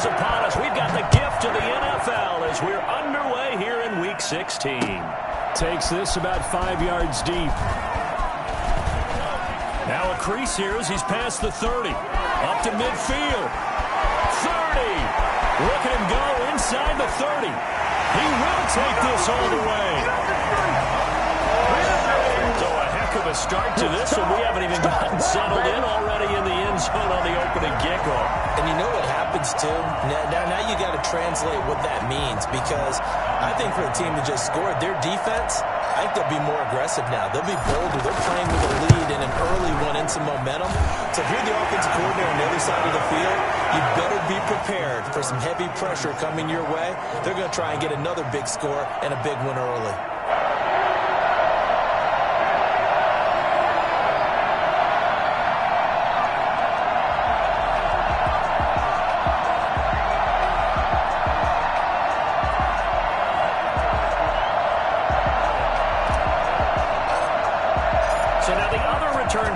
is upon us. We've got the gift of the NFL as we're underway here in Week 16. Takes this about 5 yards deep. Now a crease here as he's past the 30. Up to midfield. 30. Look at him go inside the 30. He will take this all the way. So a heck of a start to this one. We haven't even gotten settled in already in the end zone on the opening kickoff. And you know what happens, too? Now you got to translate what that means, because I think for the team that just scored, their defense, I think they'll be more aggressive now. They'll be bolder. They're playing with a lead and an early one and some momentum. So if you're the offensive coordinator on the other side of the field, you better be prepared for some heavy pressure coming your way. They're going to try and get another big score and a big one early.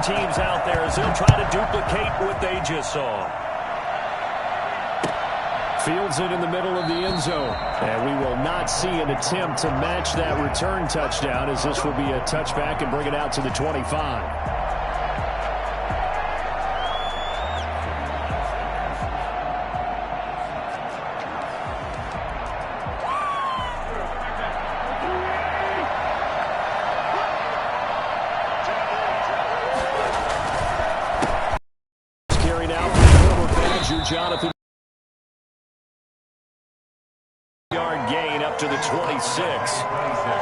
Teams out there as they'll try to duplicate what they just saw. Fields it in the middle of the end zone. And we will not see an attempt to match that return touchdown, as this will be a touchback and bring it out to the 25. Jonathan. Yard gain up to the 26.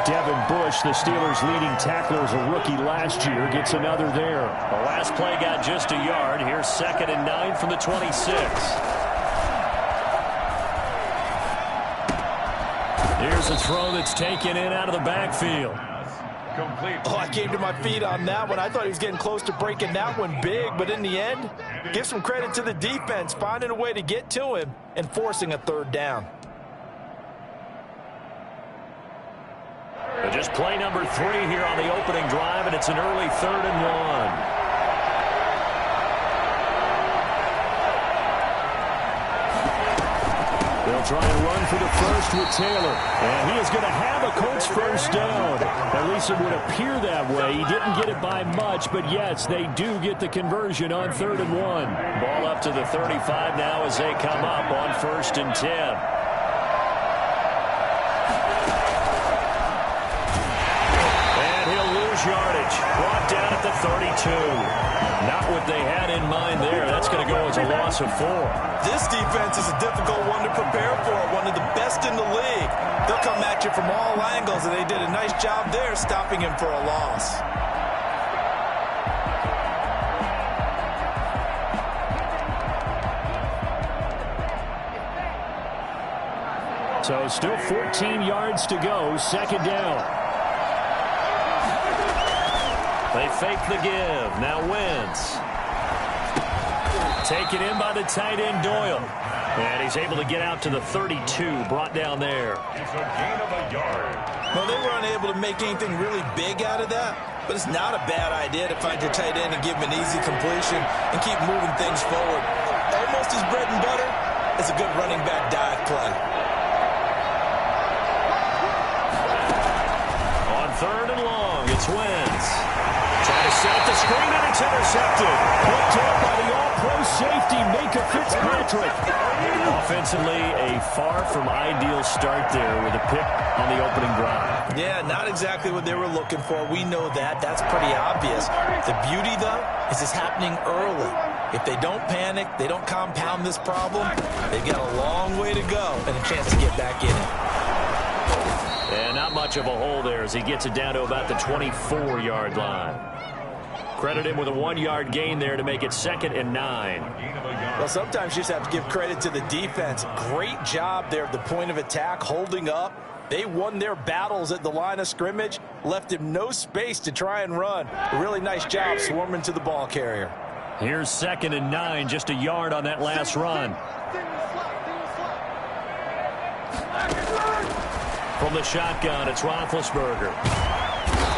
Devin Bush, the Steelers' leading tackler, as a rookie last year, gets another there. The last play got just a yard. Here's 2nd and 9 from the 26. Here's a throw that's taken in out of the backfield. Oh, I came to my feet on that one. I thought he was getting close to breaking that one big, but in the end, give some credit to the defense, finding a way to get to him and forcing a 3rd down. Just play number 3 here on the opening drive, and it's an early 3rd and 1. They'll try and run for the first with Taylor. And he is going to have a Colts first down. At least it would appear that way. He didn't get it by much, but yes, they do get the conversion on 3rd and 1. Ball up to the 35 now as they come up on 1st and 10. And he'll lose yardage. Brought down at the 32. Not what they had in mind there. That's going to go as a loss of 4. This defense is a difficult one to prepare for, one of the best in the league. They'll come at you from all angles, and they did a nice job there stopping him for a loss. So still 14 yards to go, 2nd down. They fake the give. Now Wentz. Taken in by the tight end Doyle. And he's able to get out to the 32, brought down there. It's a gain of a yard. Well, they were unable to make anything really big out of that, but it's not a bad idea to find your tight end and give him an easy completion and keep moving things forward. Almost his bread and butter is a good running back dive play. On 3rd and long, it's Wentz. Trying to set up the screen, and it's intercepted. Picked up by the all-pro safety, Micah Fitzpatrick. Offensively, a far from ideal start there with a pick on the opening drive. Yeah, not exactly what they were looking for. We know that. That's pretty obvious. The beauty, though, is it's happening early. If they don't panic, they don't compound this problem, they've got a long way to go and a chance to get back in it. And not much of a hole there as he gets it down to about the 24-yard line. Credit him with a 1-yard gain there to make it 2nd and 9. Well, sometimes you just have to give credit to the defense. Great job there at the point of attack, holding up. They won their battles at the line of scrimmage, left him no space to try and run. A really nice job swarming to the ball carrier. Here's 2nd and 9, just a yard on that last run. From the shotgun, it's Roethlisberger.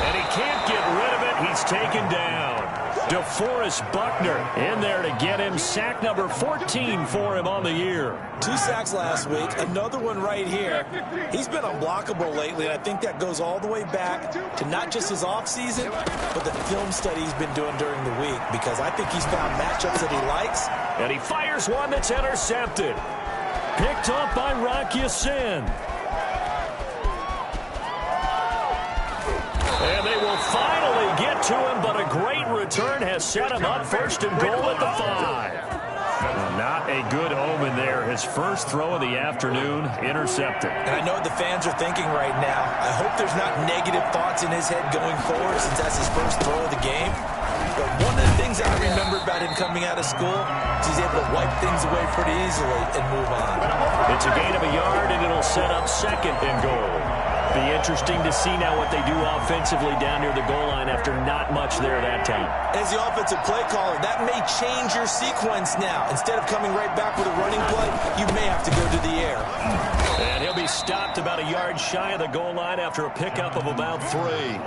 And he can't get rid of it. He's taken down. DeForest Buckner in there to get him. Sack number 14 for him on the year. 2 sacks last week, another one right here. He's been unblockable lately, and I think that goes all the way back to not just his offseason, but the film study he's been doing during the week, because I think he's found matchups that he likes. And he fires one that's intercepted. Picked up by Rock Ya-Sin. And they will finally get to him, but a great return has set him up first and goal at the 5. Not a good omen there. His first throw of the afternoon, intercepted. And I know what the fans are thinking right now. I hope there's not negative thoughts in his head going forward, since that's his first throw of the game. But one of the things I remember about him coming out of school is he's able to wipe things away pretty easily and move on. It's a gain of a yard, and it'll set up second and goal. Be interesting to see now what they do offensively down near the goal line after not much there that time. As the offensive play caller, that may change your sequence now. Instead of coming right back with a running play, you may have to go to the air. And he'll be stopped about a yard shy of the goal line after a pickup of about 3.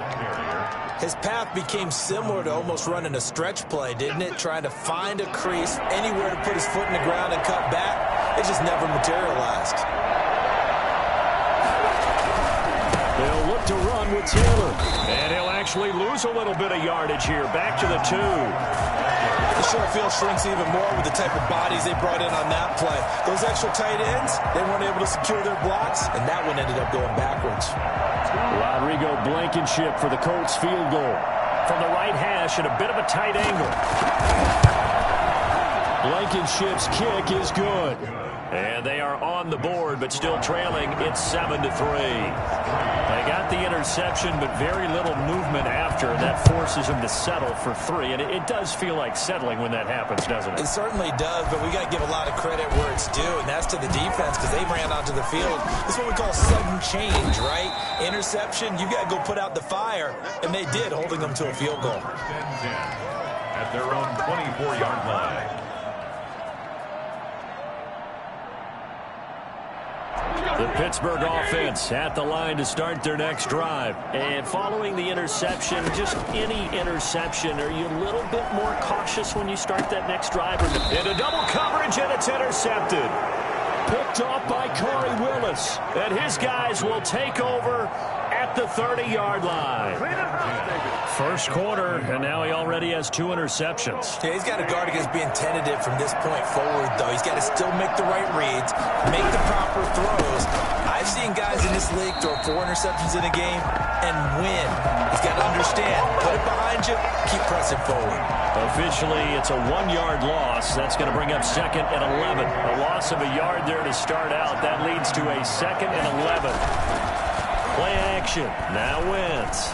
His path became similar to almost running a stretch play, didn't it? Trying to find a crease, anywhere to put his foot in the ground and cut back. It just never materialized. They'll look to run with Taylor. And he'll actually lose a little bit of yardage here. Back to the 2. The short field shrinks even more with the type of bodies they brought in on that play. Those extra tight ends, they weren't able to secure their blocks, and that one ended up going backwards. Rodrigo Blankenship for the Colts field goal. From the right hash at a bit of a tight angle. Blankenship's kick is good. And they are on the board, but still trailing. It's 7-3. They got the interception, but very little movement after. That forces them to settle for 3. And it does feel like settling when that happens, doesn't it? It certainly does, but we got to give a lot of credit where it's due, and that's to the defense, because they ran onto the field. This is what we call sudden change, right? Interception, you got to go put out the fire, and they did, holding them to a field goal. At their own 24-yard line. The Pittsburgh offense at the line to start their next drive. And following the interception, just any interception, are you a little bit more cautious when you start that next drive? Into double coverage, and it's intercepted. Picked off by Corey Willis. And his guys will take over at the 30-yard line. First quarter, and now he already has 2 interceptions. Yeah, he's got to guard against being tentative from this point forward, though. He's got to still make the right reads, make the proper throws. I've seen guys in this league throw 4 interceptions in a game and win. He's got to understand, put it behind you, keep pressing forward. Officially, it's a 1-yard loss. That's going to bring up second and 11. A loss of a yard there to start out. That leads to a second and 11. Play action. Now Wentz.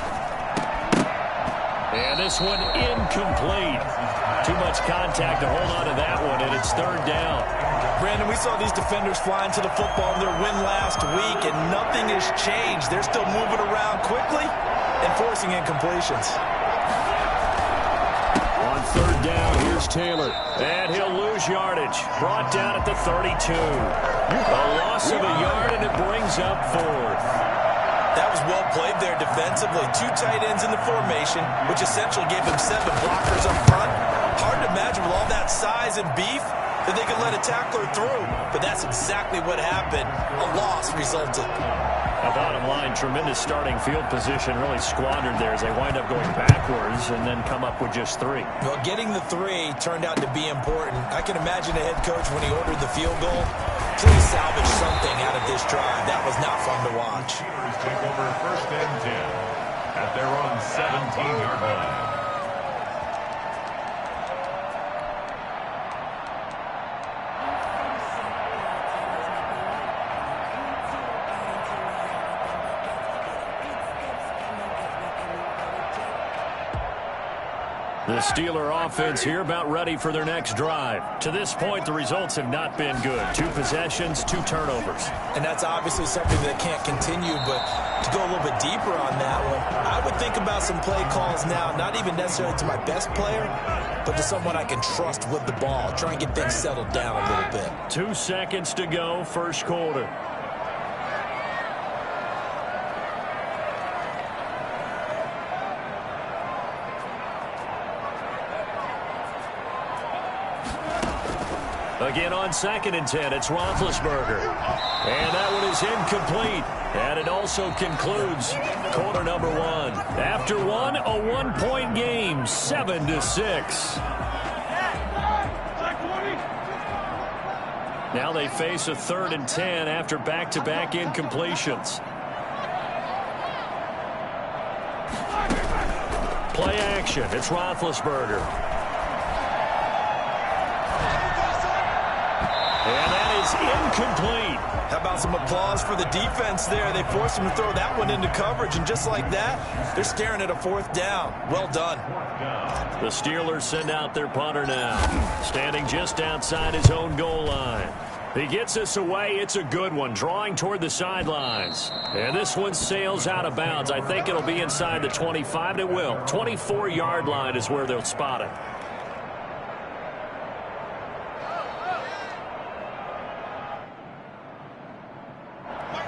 And this one incomplete. Too much contact to hold on to that one, and it's 3rd down. Brandon, we saw these defenders flying to the football in their win last week, and nothing has changed. They're still moving around quickly and forcing incompletions. On 3rd down, here's Taylor. And he'll lose yardage. Brought down at the 32. A loss of a yard, and it brings up 4th. That was well played there defensively. 2 tight ends in the formation, which essentially gave them 7 blockers up front. Hard to imagine with all that size and beef that they could let a tackler through. But that's exactly what happened. A loss resulted. A bottom line, tremendous starting field position, really squandered there as they wind up going backwards and then come up with just 3. Well, getting the 3 turned out to be important. I can imagine the head coach when he ordered the field goal. Please salvage something out of this drive. That was not fun to watch. Take over 1st and 10 at their own 17-yard line. The Steeler offense here about ready for their next drive. To this point, the results have not been good. 2 possessions, 2 turnovers. And that's obviously something that can't continue, but to go a little bit deeper on that one, I would think about some play calls now, not even necessarily to my best player, but to someone I can trust with the ball. Try and get things settled down a little bit. 2 seconds to go, first quarter. Again on 2nd and 10, it's Roethlisberger. And that one is incomplete. And it also concludes quarter number 1. After one, a 1-point game, 7-6. Now they face a 3rd and 10 after back-to-back incompletions. Play action. It's Roethlisberger. And that is incomplete. How about some applause for the defense there? They forced him to throw that one into coverage, and just like that, they're staring at a 4th down. Well done. The Steelers send out their punter now, standing just outside his own goal line. He gets this away. It's a good one, drawing toward the sidelines. And this one sails out of bounds. I think it'll be inside the 25, and it will. 24-yard line is where they'll spot it.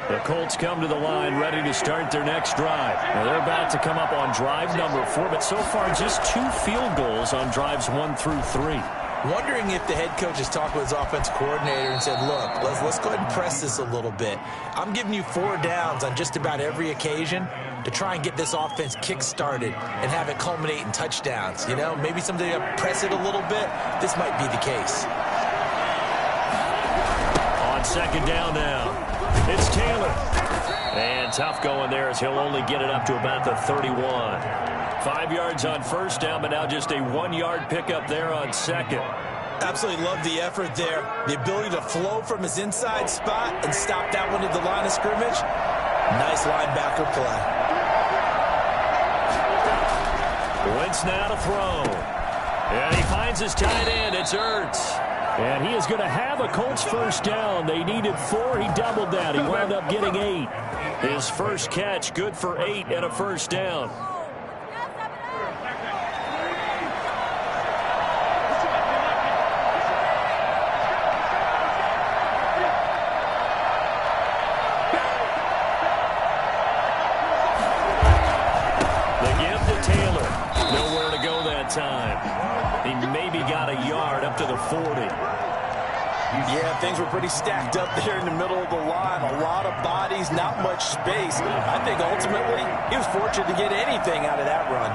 The Colts come to the line ready to start their next drive. Now they're about to come up on drive number 4, but so far just 2 field goals on drives 1 through 3. Wondering if the head coach has talked with his offense coordinator and said, look, let's go ahead and press this a little bit. I'm giving you 4 downs on just about every occasion to try and get this offense kick-started and have it culminate in touchdowns. You know, maybe someday to press it a little bit. This might be the case. On 2nd down now, it's Taylor. And tough going there as he'll only get it up to about the 31. 5 yards on 1st down, but now just a 1-yard pickup there on 2nd. Absolutely love the effort there. The ability to flow from his inside spot and stop that one at the line of scrimmage. Nice linebacker play. Wentz now to throw. And he finds his tight end. It's Ertz. And he is going to have a Colts 1st down. They needed 4. He doubled that. He wound up getting 8. His first catch, good for 8 and a 1st down. Time. He maybe got a yard up to the 40. Yeah, things were pretty stacked up there in the middle of the line. A lot of bodies, not much space. I think ultimately he was fortunate to get anything out of that run.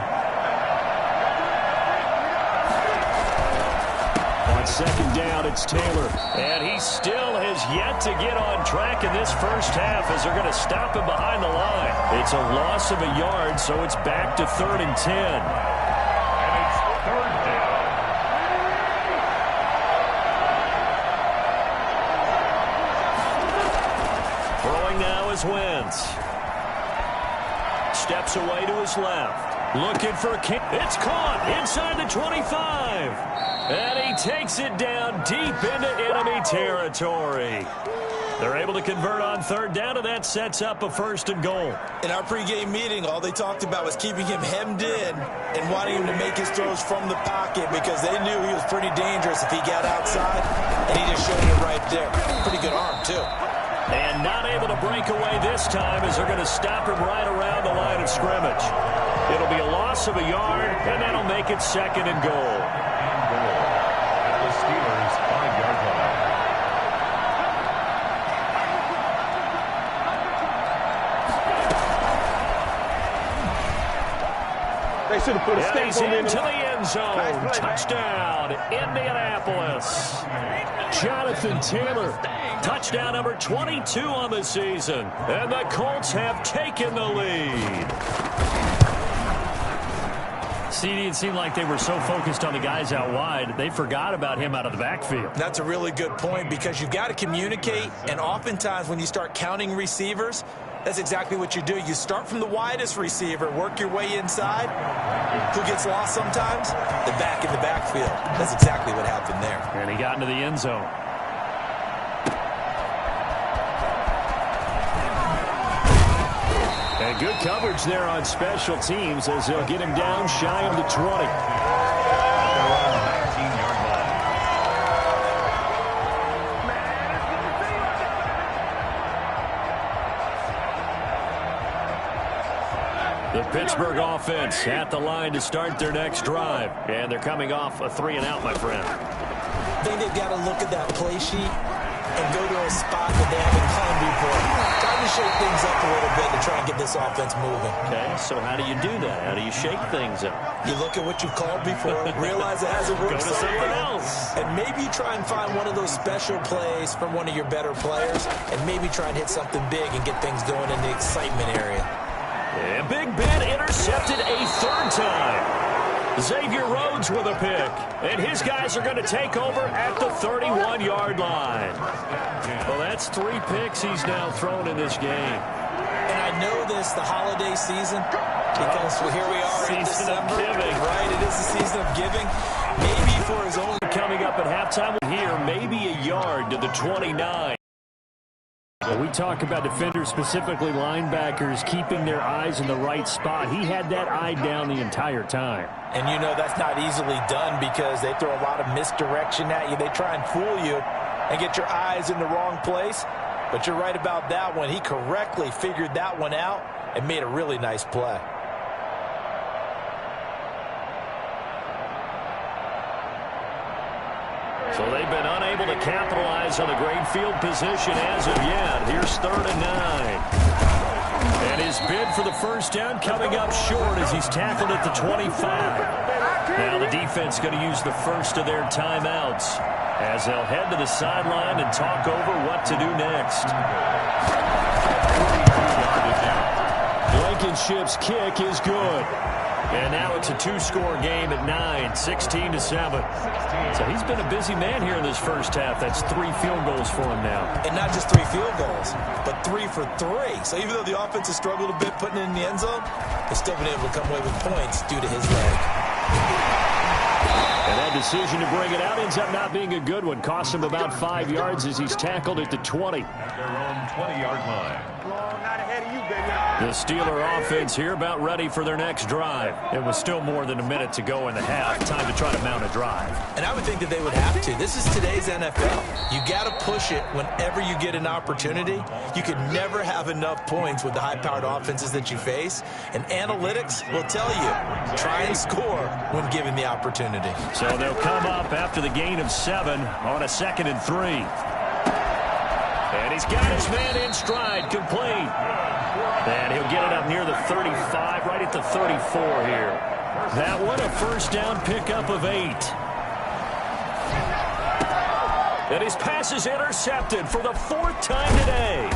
On 2nd down, it's Taylor. And he still has yet to get on track in this first half as they're going to stop him behind the line. It's a loss of a yard, so it's back to 3rd and 10. Wentz steps away to his left, looking for a kick. It's caught inside the 25, and he takes it down deep into enemy territory. They're able to convert on 3rd down, and that sets up a 1st and goal. In our pregame meeting, all they talked about was keeping him hemmed in and wanting him to make his throws from the pocket because they knew he was pretty dangerous if he got outside, and he just showed it right there. Pretty good arm, too. And not able to break away this time as they're going to stop him right around the line of scrimmage. It'll be a loss of a yard, and that'll make it 2nd and goal. At the Steelers' 5-yard line. They should have put a staple into the end zone. Touchdown, Indianapolis. Jonathan Taylor. Touchdown number 22 on the season. And the Colts have taken the lead. CD, it seemed like they were so focused on the guys out wide, they forgot about him out of the backfield. That's a really good point because you've got to communicate, and oftentimes when you start counting receivers, that's exactly what you do. You start from the widest receiver, work your way inside. Who gets lost sometimes? The back in the backfield. That's exactly what happened there. And he got into the end zone. And good coverage there on special teams as they'll get him down shy of the 20. The Pittsburgh offense at the line to start their next drive. And they're coming off a 3-and-out, my friend. I think they've got to look at that play sheet and go to a spot that they haven't come before. Time to shake things up a little bit to try and get this offense moving. Okay, so how do you do that? How do you shake things up? You look at what you've called before, realize it hasn't worked. Go to something else. And maybe you try and find one of those special plays from one of your better players, and maybe try and hit something big and get things going in the excitement area. And Big Ben intercepted a third time. Xavier Rhodes with a pick. And his guys are going to take over at the 31-yard line. Well, that's 3 picks he's now thrown in this game. And I know this, the holiday season, because here we are in December. Right, it is the season of giving. Maybe for his own. Coming up at halftime here, maybe a yard to the 29. We talk about defenders, specifically linebackers, keeping their eyes in the right spot. He had that eye down the entire time. And you know that's not easily done because they throw a lot of misdirection at you. They try and fool you and get your eyes in the wrong place. But you're right about that one. He correctly figured that one out and made a really nice play. So they've been unable to capitalize on a great field position as of yet. Here's 3rd and 9. And his bid for the first down coming up short as he's tackled at the 25. Now the defense going to use the first of their timeouts as they'll head to the sideline and talk over what to do next. Blankenship's kick is good. And now it's a 2-score game at 9, 16-7. So he's been a busy man here in this first half. That's 3 field goals for him now. And not just 3 field goals, but 3 for 3. So even though the offense has struggled a bit putting it in the end zone, they've still been able to come away with points due to his leg. And that decision to bring it out ends up not being a good one. Costs him about 5 yards as he's tackled at the 20. At their own 20-yard line. The Steeler offense here about ready for their next drive. It was still more than a minute to go in the half. Time to try to mount a drive. And I would think that they would have to. This is today's NFL. You got to push it whenever you get an opportunity. You can never have enough points with the high-powered offenses that you face. And analytics will tell you, try and score when given the opportunity. So they'll come up after the gain of 7 on a 2nd and 3. And he's got his man in stride, complete. And he'll get it up near the 35, right at the 34 here. That one, a first down pickup of 8. And his pass is intercepted for the 4th time today.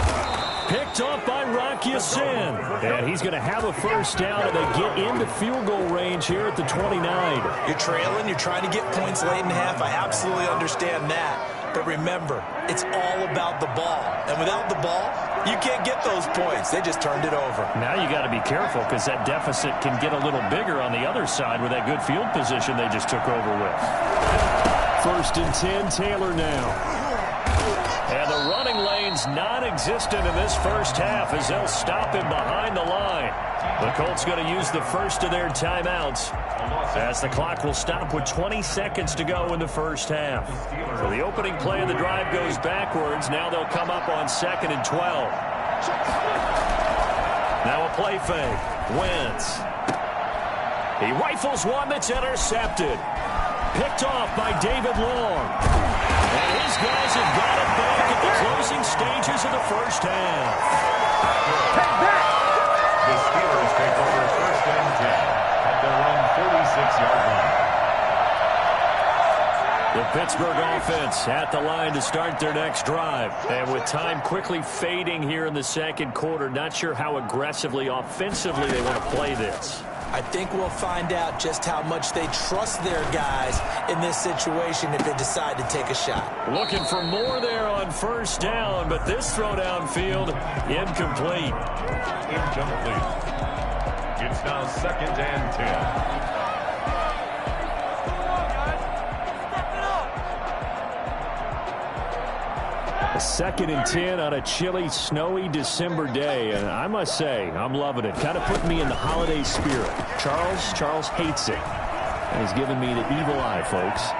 Picked off by Rock Ya-Sin. And he's going to have a first down, and they get into field goal range here at the 29. You're trailing. You're trying to get points late in the half. I absolutely understand that. But remember, it's all about the ball. And without the ball, you can't get those points. They just turned it over. Now you got to be careful because that deficit can get a little bigger on the other side with that good field position they just took over with. 1st and 10, Taylor now. And the running lane's non-existent in this first half as they'll stop him behind the line. The Colts going to use the first of their timeouts as the clock will stop with 20 seconds to go in the first half. So the opening play of the drive goes backwards. Now they'll come up on 2nd and 12. Now a play fake. Wentz. He rifles one that's intercepted. Picked off by David Long. And his guys have got it back at the closing stages of the first half. The Steelers take over 1st and 10 at their own 46-yard line. The Pittsburgh offense at the line to start their next drive. And with time quickly fading here in the 2nd quarter, not sure how aggressively, offensively they want to play this. I think we'll find out just how much they trust their guys in this situation if they decide to take a shot. Looking for more there on first down, but this throw downfield, incomplete. Incomplete. It's now 2nd and 10. A 2nd and 10 on a chilly, snowy December day. And I must say, I'm loving it. Kind of putting me in the holiday spirit. Charles hates it. And he's giving me the evil eye, folks.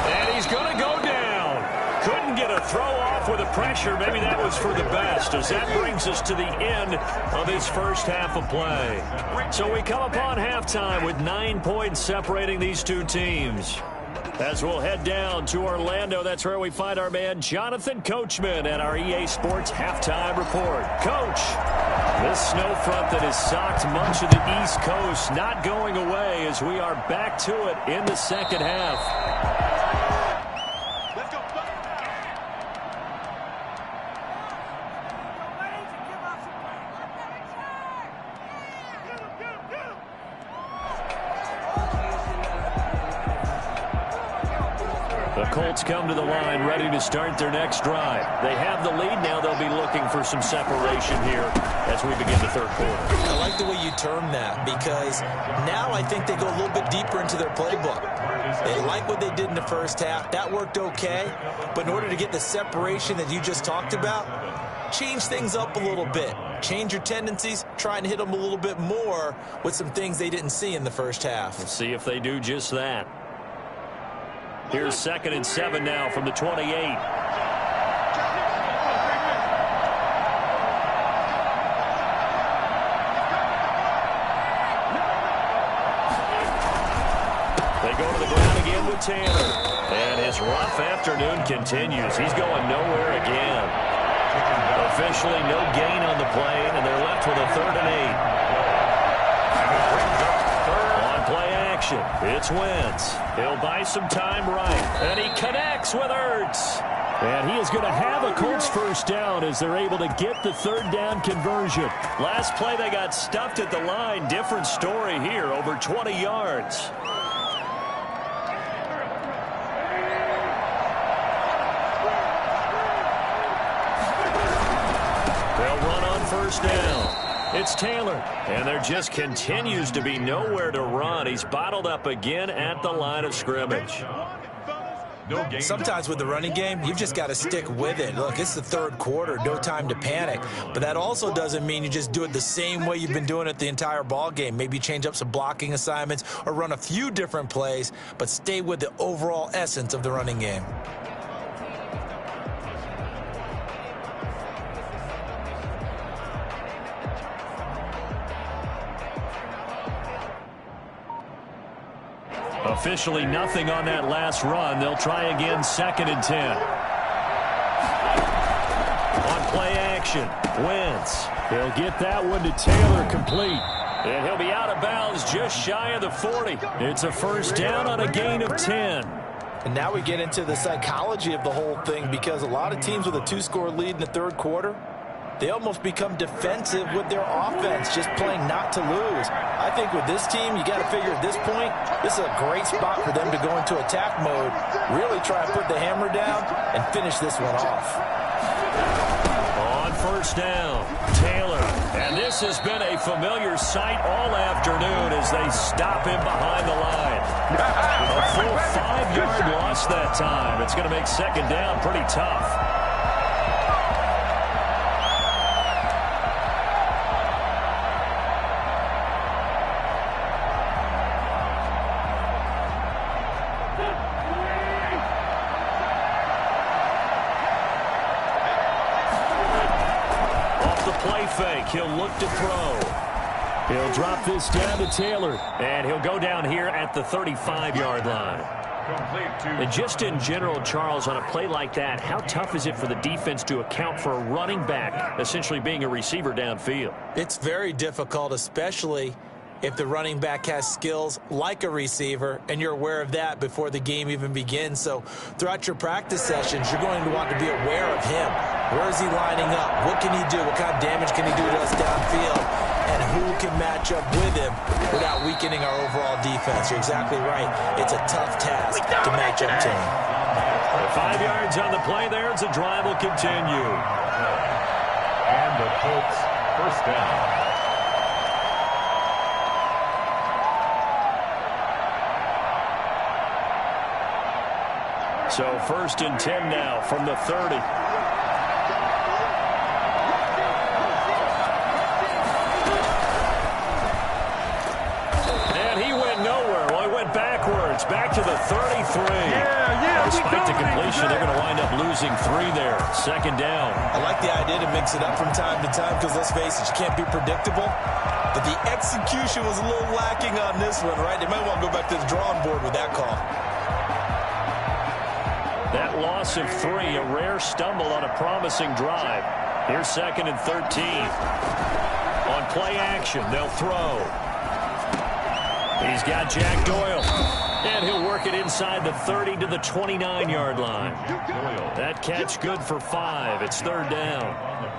And he's going to go down. Couldn't get a throw off with the pressure. Maybe that was for the best, as that brings us to the end of his first half of play. So we come upon halftime with 9 points separating these two teams. As we'll head down to Orlando, that's where we find our man Jonathan Coachman at our EA Sports Halftime Report. Coach, this snow front that has socked much of the East Coast not going away as we are back to it in the second half. The Colts come to the line ready to start their next drive. They have the lead. Now they'll be looking for some separation here as we begin the third quarter. I like the way you term that because now I think they go a little bit deeper into their playbook. They like what they did in the first half. That worked okay. But in order to get the separation that you just talked about, change things up a little bit. Change your tendencies. Try and hit them a little bit more with some things they didn't see in the first half. We'll see if they do just that. Here's 2nd and 7 now from the 28. They go to the ground again with Taylor. And his rough afternoon continues. He's going nowhere again. Officially no gain on the play, and they're left with a 3rd and 8. On play action, it's Wentz. He'll buy some time right, and he connects with Ertz. And he is going to have a Colts first down as they're able to get the 3rd down conversion. Last play they got stuffed at the line. Different story here, over 20 yards. They'll run on first down. It's Taylor, and there just continues to be nowhere to run. He's bottled up again at the line of scrimmage. Sometimes with the running game, you've just got to stick with it. Look, it's the third quarter, no time to panic. But that also doesn't mean you just do it the same way you've been doing it the entire ball game. Maybe change up some blocking assignments or run a few different plays, but stay with the overall essence of the running game. Officially nothing on that last run. They'll try again, 2nd and 10. On play action, Wentz. He'll get that one to Taylor, complete. And he'll be out of bounds just shy of the 40. It's a first down on a gain of 10. And now we get into the psychology of the whole thing because a lot of teams with a 2-score lead in the third quarter, they almost become defensive with their offense, just playing not to lose. I think with this team, you got to figure at this point, this is a great spot for them to go into attack mode, really try to put the hammer down and finish this one off. On first down, Taylor. And this has been a familiar sight all afternoon as they stop him behind the line. A full 5-yard loss that time. It's going to make 2nd down pretty tough. Fake. He'll look to throw. He'll drop this down to Taylor. And he'll go down here at the 35-yard line. And just in general, Charles, on a play like that, how tough is it for the defense to account for a running back essentially being a receiver downfield? It's very difficult, especially if the running back has skills like a receiver, and you're aware of that before the game even begins. So throughout your practice sessions, you're going to want to be aware of him. Where is he lining up? What can he do? What kind of damage can he do to us downfield? And who can match up with him without weakening our overall defense? You're exactly right. It's a tough task to match up to him. 5 yards on the play there as the drive will continue. And the Colts first down. So 1st and 10 now from the 30. And he went nowhere. Well, he went backwards, back to the 33. Despite the completion, they're going to wind up losing 3 there. 2nd down. I like the idea to mix it up from time to time because, let's face it, you can't be predictable. But the execution was a little lacking on this one, right? They might want to go back to the drawing board with that call. That loss of 3, a rare stumble on a promising drive. Here's 2nd and 13. On play action, they'll throw. He's got Jack Doyle. And he'll work it inside the 30 to the 29-yard line. That catch good for 5. It's 3rd down.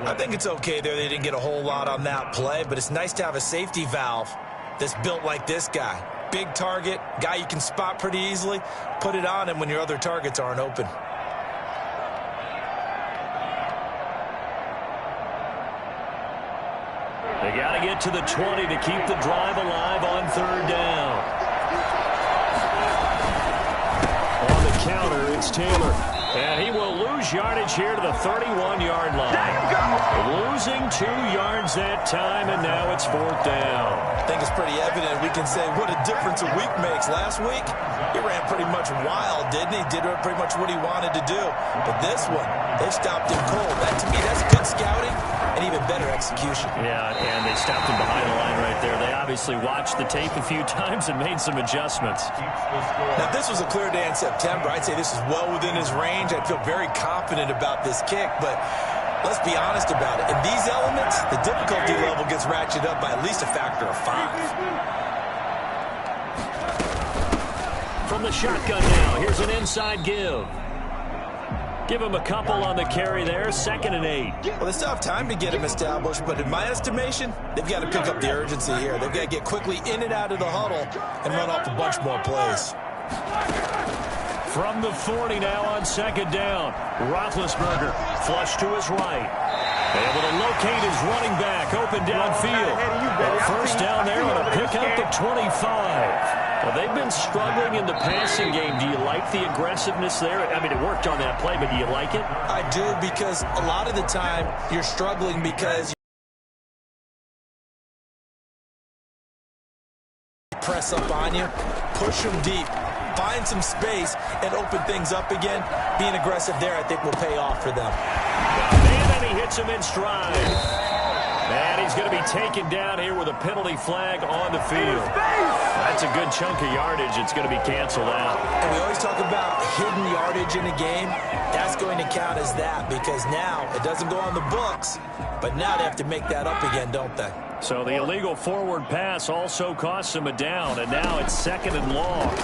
I think it's okay there. They didn't get a whole lot on that play, but it's nice to have a safety valve that's built like this guy. Big target, guy you can spot pretty easily. Put it on him when your other targets aren't open. They got to get to the 20 to keep the drive alive on 3rd down. On the counter, it's Taylor. And he will lose yardage here to the 31-yard line. Losing 2 yards that time, and now it's 4th down. I think it's pretty evident. We can say what a difference a week makes. Last week, he ran pretty much wild, didn't he? Did pretty much what he wanted to do. But this one, they stopped him cold. That, to me, that's good scouting and even better execution. Yeah, and they stopped him behind the line right there. They obviously watched the tape a few times and made some adjustments. Now, if this was a clear day in September, I'd say this is well within his range. I'd feel very confident about this kick, but let's be honest about it. In these elements, the difficulty level gets ratcheted up by at least a factor of 5. From the shotgun now, here's an inside give. Give him a couple on the carry there, 2nd and 8. Well, they still have time to get him established, but in my estimation, they've got to pick up the urgency here. They've got to get quickly in and out of the huddle and run off a bunch more plays. From the 40 now on 2nd down. Roethlisberger flush to his right. Able to locate his running back open downfield. First down there on a pickup at 25. Well, they've been struggling in the passing game. Do you like the aggressiveness there? I mean, it worked on that play, but do you like it? I do, because a lot of the time you're struggling because you press up on you, push them deep, find some space, and open things up again. Being aggressive there, I think, will pay off for them. And then he hits him in stride. And he's going to be taken down here with a penalty flag on the field. That's a good chunk of yardage. It's going to be canceled out. And we always talk about hidden yardage in a game. That's going to count as that, because now it doesn't go on the books, but now they have to make that up again, don't they? So the illegal forward pass also costs him a down, and now it's 2nd and long.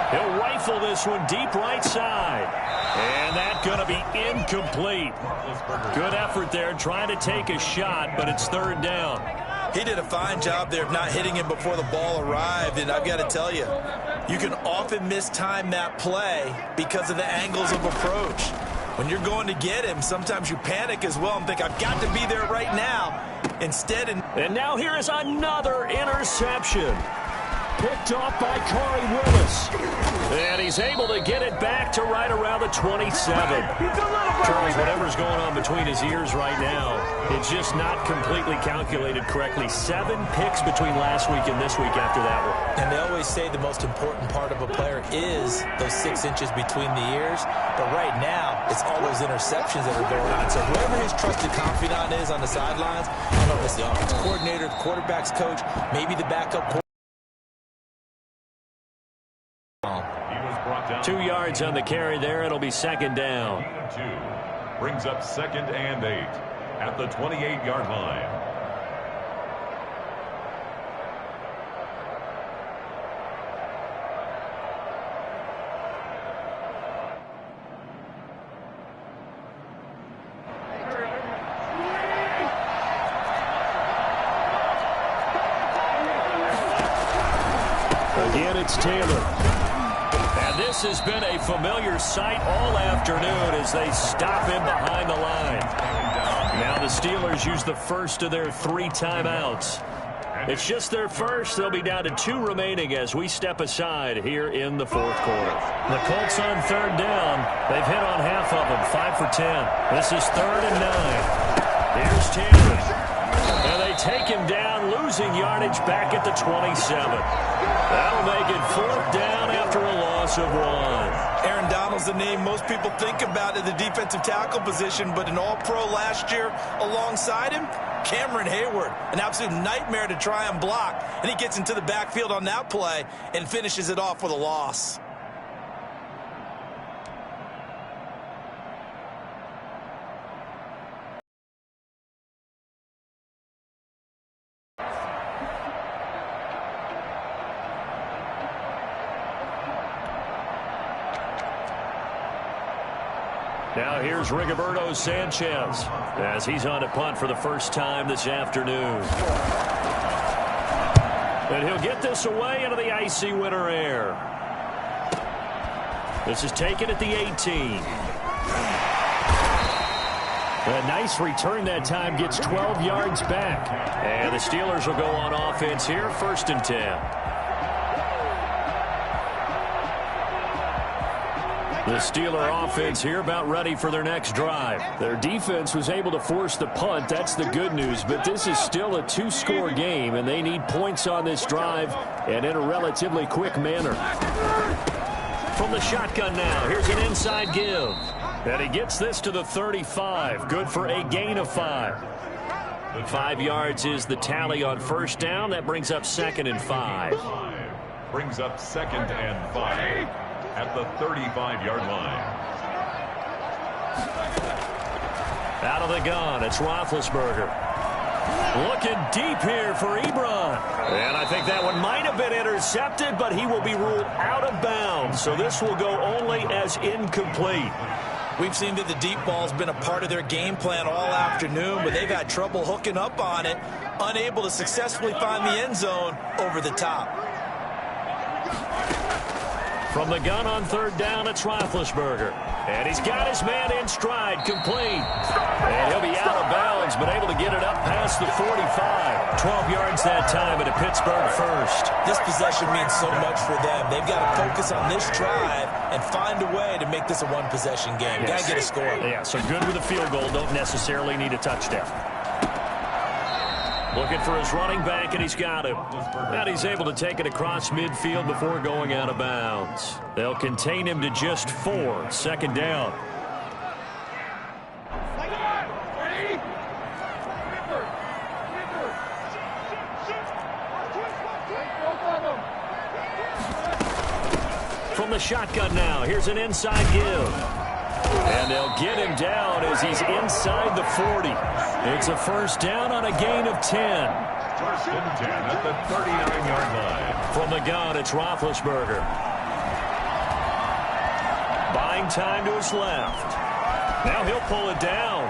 He'll rifle this one deep right side. And that's going to be incomplete. Good effort there trying to take a shot, but it's 3rd down. He did a fine job there of not hitting him before the ball arrived, and I've got to tell you, you can often mistime that play because of the angles of approach. When you're going to get him, sometimes you panic as well and think, I've got to be there right now. Instead, and now here is another interception. Picked off by Corey Willis. And he's able to get it back to right around the 27. Charles, whatever's going on between his ears right now, it's just not completely calculated correctly. 7 picks between last week and this week after that one. And they always say the most important part of a player is those 6 inches between the ears. But right now, it's all those interceptions that are going on. So whoever his trusted confidant is on the sidelines, I don't know if it's the offensive coordinator, the quarterback's coach, maybe the backup quarterback. 2 yards on the carry there. It'll be 2nd down. 2 brings up 2nd and 8 at the 28-yard line. Again, it's Taylor. This has been a familiar sight all afternoon as they stop him behind the line. Now the Steelers use the first of their 3 timeouts. It's just their first. They'll be down to 2 remaining as we step aside here in the 4th quarter. The Colts on 3rd down. They've hit on half of them, 5 for 10. This is 3rd and 9. Here's Taylor. And they take him down, losing yardage back at the 27. That'll make it 4th down after a loss of 1. Aaron Donald's the name most people think about at the defensive tackle position, but an all-pro last year alongside him, Cameron Hayward, an absolute nightmare to try and block, and he gets into the backfield on that play and finishes it off with a loss. Now here's Rigoberto Sanchez as he's on a punt for the first time this afternoon. And he'll get this away into the icy winter air. This is taken at the 18. A nice return that time, gets 12 yards back. And the Steelers will go on offense here, 1st and 10. The Steeler offense here about ready for their next drive. Their defense was able to force the punt. That's the good news. But this is still a 2-score game, and they need points on this drive and in a relatively quick manner. From the shotgun now, here's an inside give. And he gets this to the 35. Good for a gain of 5. 5 yards is the tally on 1st down. That brings up 2nd and 5. Brings up 2nd and 5. At the 35-yard line. Out of the gun, it's Roethlisberger. Looking deep here for Ebron. And I think that one might have been intercepted, but he will be ruled out of bounds. So this will go only as incomplete. We've seen that the deep ball's been a part of their game plan all afternoon, but they've had trouble hooking up on it, unable to successfully find the end zone over the top. From the gun on 3rd down, it's Roethlisberger. And he's got his man in stride, complete. And he'll be out of bounds, but able to get it up past the 45. 12 yards that time at a Pittsburgh 1st. This possession means so much for them. They've got to focus on this drive and find a way to make this a one-possession game. Yes. Got to get a score. Yeah, so good with a field goal. Don't necessarily need a touchdown. Looking for his running back, and he's got him. And he's able to take it across midfield before going out of bounds. They'll contain him to just 4. 2nd down. From the shotgun now, here's an inside give. And they'll get him down as he's inside the 40. It's a 1st down on a gain of 10. 1st and 10 at the 39-yard line. From the gun, it's Roethlisberger. Buying time to his left. Now he'll pull it down.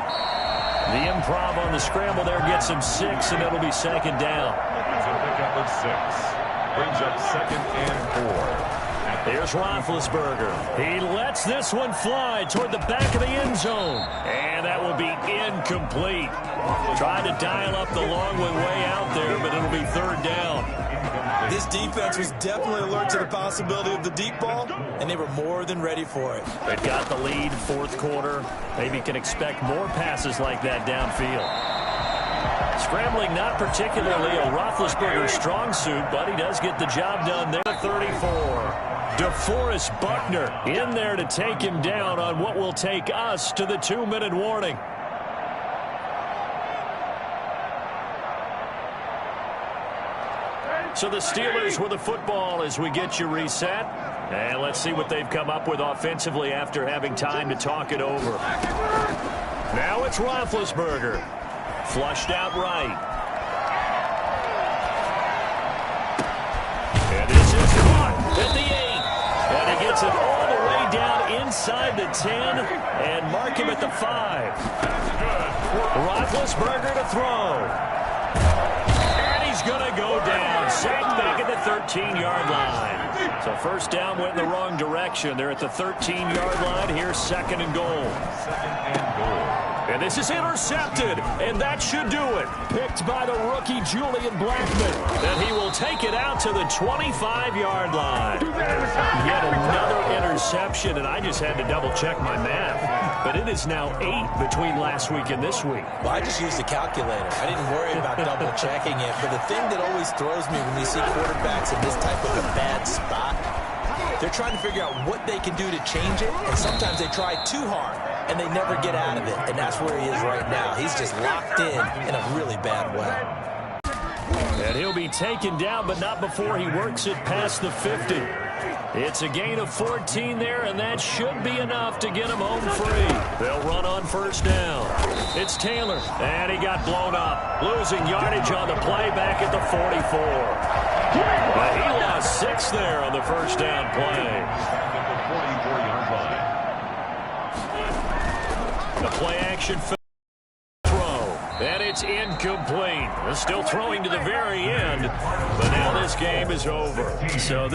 The improv on the scramble there gets him 6, and it'll be 2nd down. It's a pickup of 6. Brings up 2nd and 4. Here's Roethlisberger. He lets this one fly toward the back of the end zone. And that will be incomplete. Tried to dial up the long one way out there, but it'll be 3rd down. This defense was definitely alert to the possibility of the deep ball, and they were more than ready for it. They've got the lead, 4th quarter. Maybe can expect more passes like that downfield. Scrambling not particularly a Roethlisberger strong suit, but he does get the job done there. 34. DeForest Buckner in there to take him down on what will take us to the 2-minute warning. So the Steelers with the football as we get you reset. And let's see what they've come up with offensively after having time to talk it over. Now it's Roethlisberger. Flushed out right. And this is caught at the 8. And he gets it all the way down inside the 10 and mark him at the 5. Roethlisberger to throw. And he's going to go down. Sacked back at the 13-yard line. So 1st down went in the wrong direction. They're at the 13-yard line. Here's 2nd and goal. 2nd and goal. And this is intercepted, and that should do it. Picked by the rookie Julian Blackmon. And he will take it out to the 25-yard line. Yet another interception, and I just had to double-check my math. But it is now 8 between last week and this week. Well, I just used a calculator. I didn't worry about double-checking it. But the thing that always throws me when you see quarterbacks in this type of a bad spot, they're trying to figure out what they can do to change it, and sometimes they try too hard, and they never get out of it, and that's where he is right now. He's just locked in a really bad way. And he'll be taken down, but not before he works it past the 50. It's a gain of 14 there, and that should be enough to get him home free. They'll run on 1st down. It's Taylor, and he got blown up. Losing yardage on the play back at the 44. But he lost 6 there on the 1st down play. The play action throw, and it's incomplete. Still throwing to the very end, but now this game is over. So